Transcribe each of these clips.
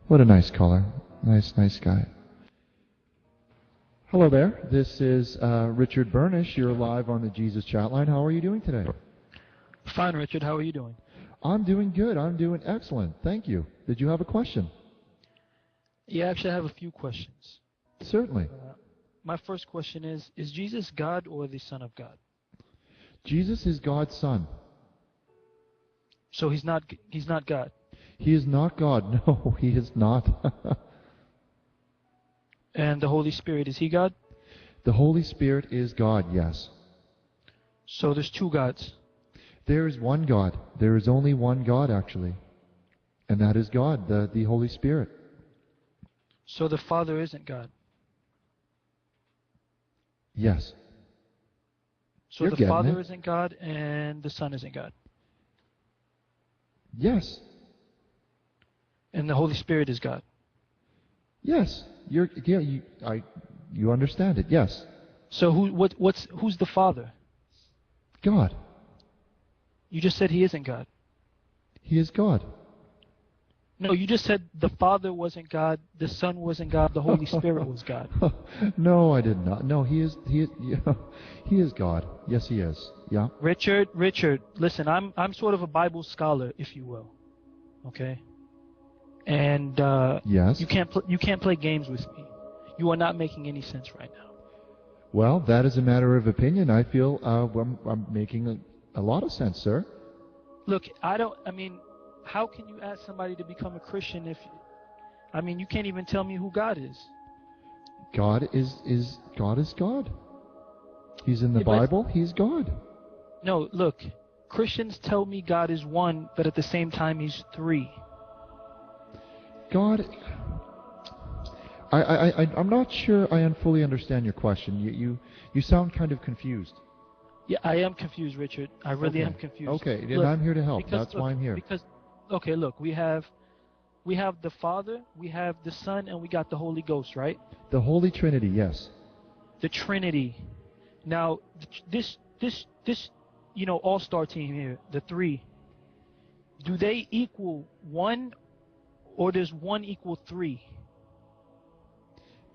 What a nice caller. Nice guy. Hello there. This is Richard Burnish. You're live on the Jesus Chat line. How are you doing today? Fine, Richard. How are you doing? I'm doing good. I'm doing excellent. Thank you. Did you have a question? Yeah, actually, I have a few questions. Certainly. My first question is Jesus God or the Son of God? Jesus is God's Son. So he's not God? He is not God. No, he is not. And the Holy Spirit, is he God? The Holy Spirit is God, yes. So there's two gods. There is one God. There is only one God, actually. And that is God, the Holy Spirit. So the Father isn't God? Yes. So You're the Father getting it. isn't God and the Son isn't God? Yes. And the Holy Spirit is God? Yes. You understand it, yes. So who's the Father? God. You just said he isn't God. He is God. No, you just said the Father wasn't God, the Son wasn't God, the Holy Spirit was God. No, I did not. No, he is God. Yes, he is. Yeah. Richard, listen, I'm sort of a Bible scholar, if you will. Okay? And yes. you can't play games with me. You are not making any sense right now. Well, that is a matter of opinion. I feel I'm making a lot of sense, sir. Look, how can you ask somebody to become a Christian if you can't even tell me who God is? God is God. He's in the Bible. He's God. No, look, Christians tell me God is one, but at the same time he's three. God, I'm not sure I fully understand your question. You sound kind of confused. Yeah, I am confused, Richard. I really am confused. Okay, and I'm here to help. That's why I'm here. Okay, look, we have the Father, we have the Son, and we got the Holy Ghost, right? The Holy Trinity, yes. The Trinity. Now, this all-star team here, the three, do they equal one, or does one equal three?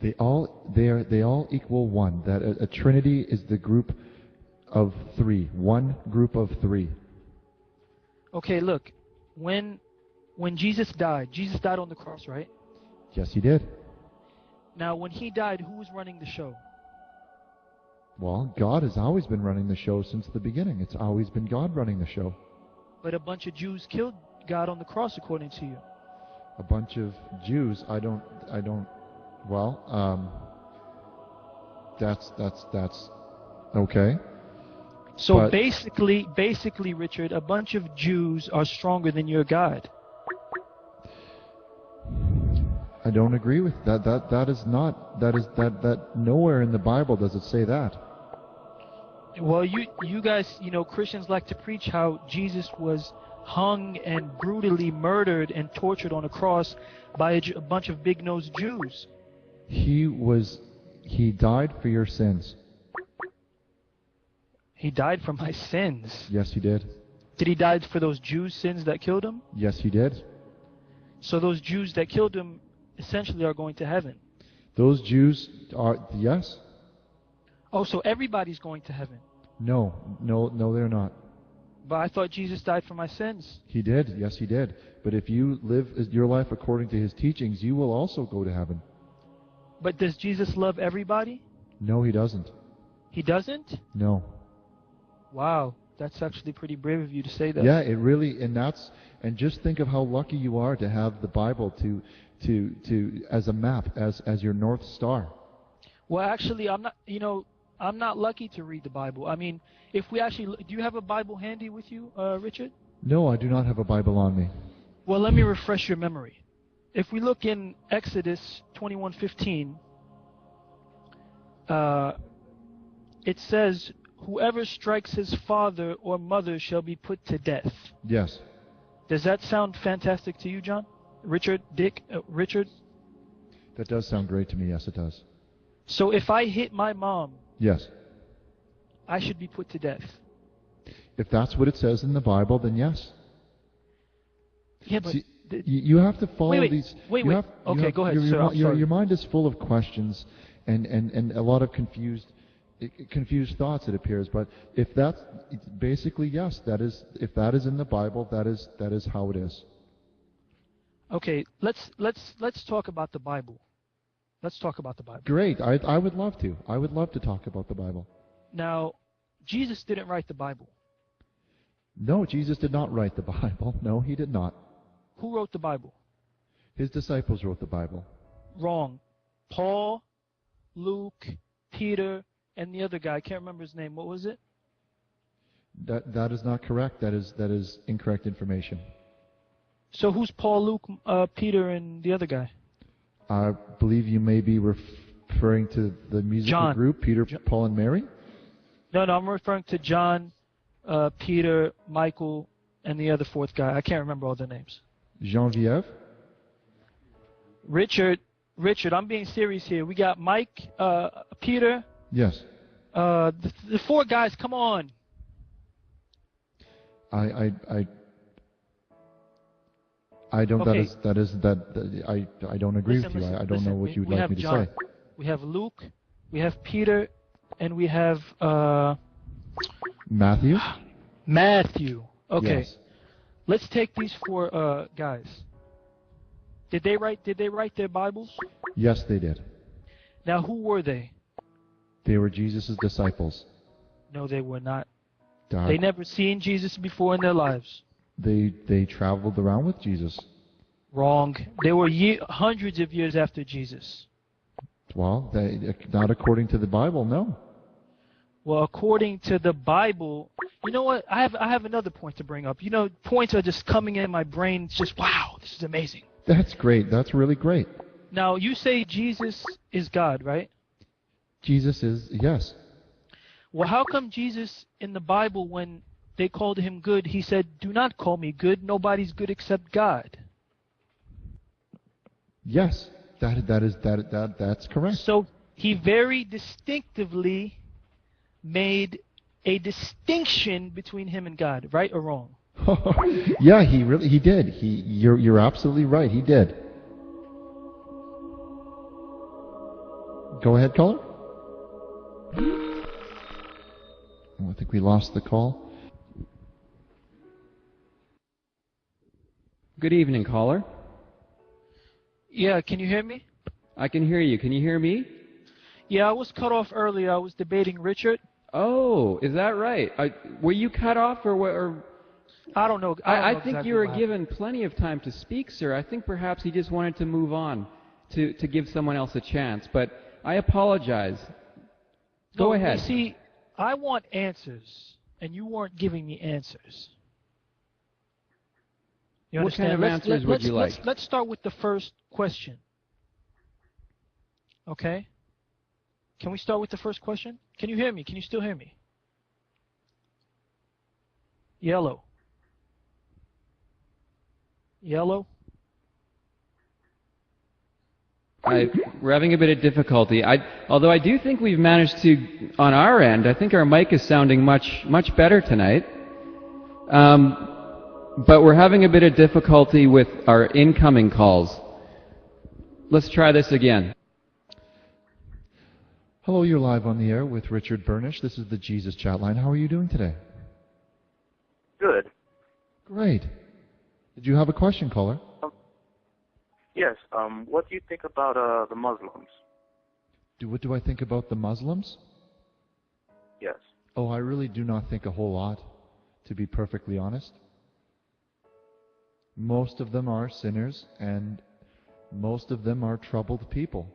They all equal one. That a Trinity is the group of three. One group of three. Okay, look, when Jesus died on the cross, right? Yes, he did. Now, when he died, who was running the show? Well, God has always been running the show since the beginning. It's always been God running the show. But a bunch of Jews killed God on the cross, according to you. A bunch of Jews, that's okay. So basically, Richard, a bunch of Jews are stronger than your God. I don't agree with that. That nowhere in the Bible does it say that. Well, you guys, Christians like to preach how Jesus was hung and brutally murdered and tortured on a cross by a bunch of big-nosed Jews. He died for your sins. He died for my sins. Yes, he did. Did he die for those Jews' sins that killed him? Yes, he did. So those Jews that killed him essentially are going to heaven. Those Jews are, yes. Oh, so everybody's going to heaven? No, they're not. But I thought Jesus died for my sins. He did. Yes, he did. But if you live your life according to his teachings, you will also go to heaven. But does Jesus love everybody? No, he doesn't. He doesn't? No. Wow, that's actually pretty brave of you to say that. Yeah, it really, and just think of how lucky you are to have the Bible to as a map, as your North Star. Well, actually, I'm not lucky to read the Bible. I mean, do you have a Bible handy with you, Richard? No, I do not have a Bible on me. Well, let me refresh your memory. If we look in Exodus 21:15, it says, "Whoever strikes his father or mother shall be put to death." Yes. Does that sound fantastic to you, John? Richard? That does sound great to me. Yes, it does. So if I hit my mom, yes, I should be put to death. If that's what it says in the Bible, then yes. Yeah, but You have to follow these. Wait. Okay, go ahead, sir. I'm sorry. Your mind is full of questions and a lot of confused thoughts, it appears. But if that's basically, yes, that is, if that is in the Bible, that is how it is. Okay, let's talk about the Bible. Let's talk about the Bible. Great. I would love to. I would love to talk about the Bible. Now, Jesus didn't write the Bible. No, Jesus did not write the Bible. No, he did not. Who wrote the Bible? His disciples wrote the Bible. Wrong. Paul, Luke, Peter, and the other guy. I can't remember his name. What was it? That is not correct. That is incorrect information. So who's Paul, Luke, Peter, and the other guy? I believe you may be referring to the musical group, Peter, Paul, and Mary? No, I'm referring to John, Peter, Michael, and the other fourth guy. I can't remember all their names. Geneviève? Richard, I'm being serious here. We got Mike, Peter. Yes. The four guys, come on. I don't. Okay. I don't agree with you. I don't know what you would like me to say. We have Luke, we have Peter, and we have Matthew. Matthew. Okay. Yes. Let's take these four guys. Did they write their Bibles? Yes, they did. Now, who were they? They were Jesus' disciples. No, they were not. They never seen Jesus before in their lives. They traveled around with Jesus. Wrong. They were hundreds of years after Jesus. Well, not according to the Bible, no. Well, according to the Bible, you know what? I have another point to bring up. You know, points are just coming in my brain. It's just, wow, this is amazing. That's great. That's really great. Now, you say Jesus is God, right? Jesus is, yes. Well, how come Jesus in the Bible, when they called him good, he said, "Do not call me good. Nobody's good except God"? Yes, that's correct. So he very distinctively made a distinction between him and God, right or wrong? Yeah, he did. You're absolutely right. He did. Go ahead, caller. I think we lost the call. Good evening, caller. Yeah, can you hear me? I can hear you. Can you hear me? Yeah, I was cut off earlier. I was debating Richard. Oh, is that right? Were you cut off or what? I don't know. I think you were given plenty of time to speak, sir. I think perhaps he just wanted to move on to give someone else a chance. But I apologize. Go ahead. You see, I want answers, and you weren't giving me answers. You what understand? kind of answers would you like? Let's start with the first question. Okay? Can we start with the first question? Can you hear me? Can you still hear me? Yellow. Yellow? We're having a bit of difficulty. Although I do think we've managed to, on our end, I think our mic is sounding much better tonight. But we're having a bit of difficulty with our incoming calls. Let's try this again. Hello, you're live on the air with Richard Burnish. This is the Jesus Chat Line. How are you doing today? Good. Great. Did you have a question, caller? Yes. What do you think about the Muslims? What do I think about the Muslims? Yes. Oh, I really do not think a whole lot, to be perfectly honest. Most of them are sinners, and most of them are troubled people.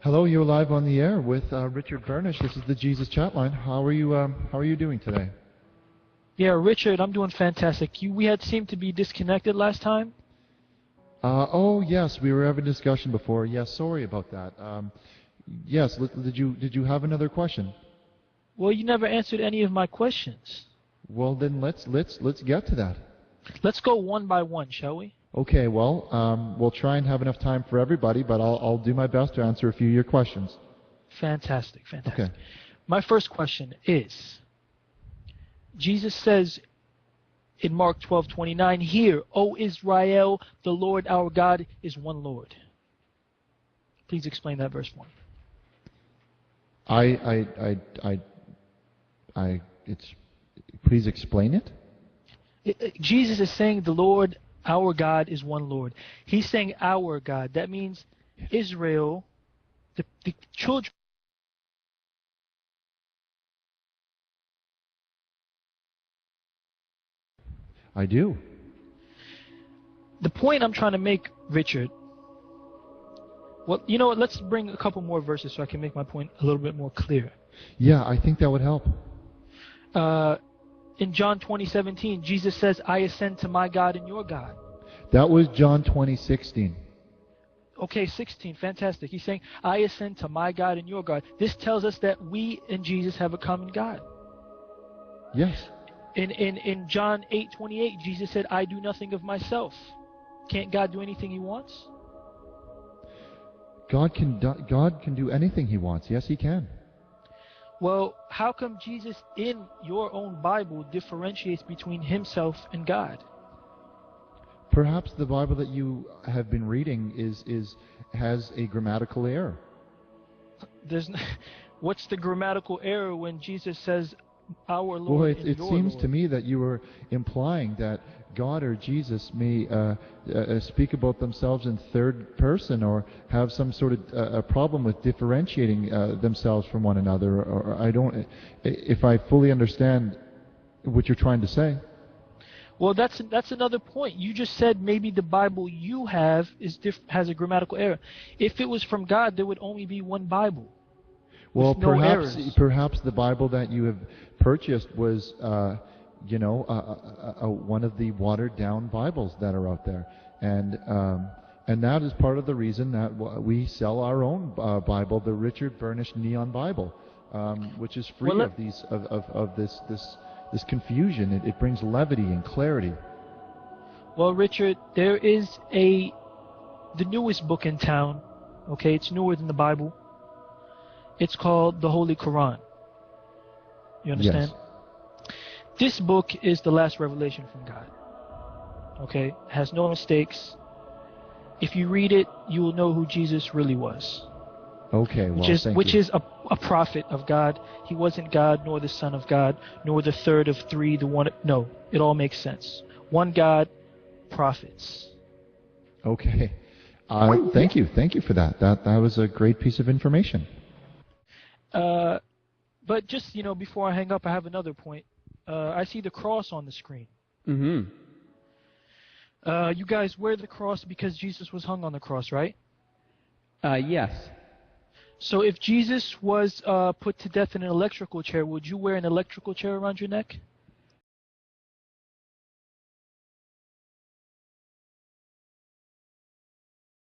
Hello, you're live on the air with Richard Burnish. This is the Jesus Chat Line. How are you doing today? Yeah, Richard, I'm doing fantastic. We had seemed to be disconnected last time. Oh yes, we were having a discussion before. Yes, sorry about that. Yes, did you have another question? Well, you never answered any of my questions. Well, then let's get to that. Let's go one by one, shall we? Okay. Well, we'll try and have enough time for everybody, but I'll do my best to answer a few of your questions. Fantastic. Okay. My first question is, Jesus says in Mark 12:29, "Hear, O Israel, the Lord our God is one Lord." Please explain that verse for me. Please explain it. Jesus is saying the Lord our God is one Lord. He's saying our God. That means Israel, the children. I do. The point I'm trying to make, Richard, well, you know what? Let's bring a couple more verses so I can make my point a little bit more clear. Yeah, I think that would help. In John 20:17, Jesus says, "I ascend to my God and your God." That was John 20:16. Okay, 16, fantastic. He's saying, "I ascend to my God and your God." This tells us that we and Jesus have a common God. Yes. In John 8:28, Jesus said, "I do nothing of myself." Can't God do anything he wants? God can do anything he wants. Yes, he can. Well, how come Jesus in your own Bible differentiates between himself and God? Perhaps the Bible that you have been reading has a grammatical error. What's the grammatical error when Jesus says, "Our Lord"? Well, and it your seems Lord? to me that you were implying that God or Jesus may speak about themselves in third person, or have some sort of a problem with differentiating themselves from one another. Or I don't. If I fully understand what you're trying to say. Well, that's another point. You just said maybe the Bible you have has a grammatical error. If it was from God, there would only be one Bible. Well, no errors. perhaps the Bible that you have purchased was, one of the watered-down Bibles that are out there, and that is part of the reason that we sell our own Bible, the Richard Burnish Neon Bible, which is free of this confusion. It brings levity and clarity. Well, Richard, there is the newest book in town. Okay, it's newer than the Bible. It's called the Holy Quran. You understand? Yes. This book is the last revelation from God. Okay? It has no mistakes. If you read it, you will know who Jesus really was. Okay, well, Which is a prophet of God. He wasn't God, nor the Son of God, nor the third of three, the one. No, it all makes sense. One God, prophets. Okay. Thank you for that. That was a great piece of information. But just, before I hang up, I have another point. I see the cross on the screen. Mm-hmm. You guys wear the cross because Jesus was hung on the cross, right? Yes. So if Jesus was put to death in an electrical chair, would you wear an electrical chair around your neck?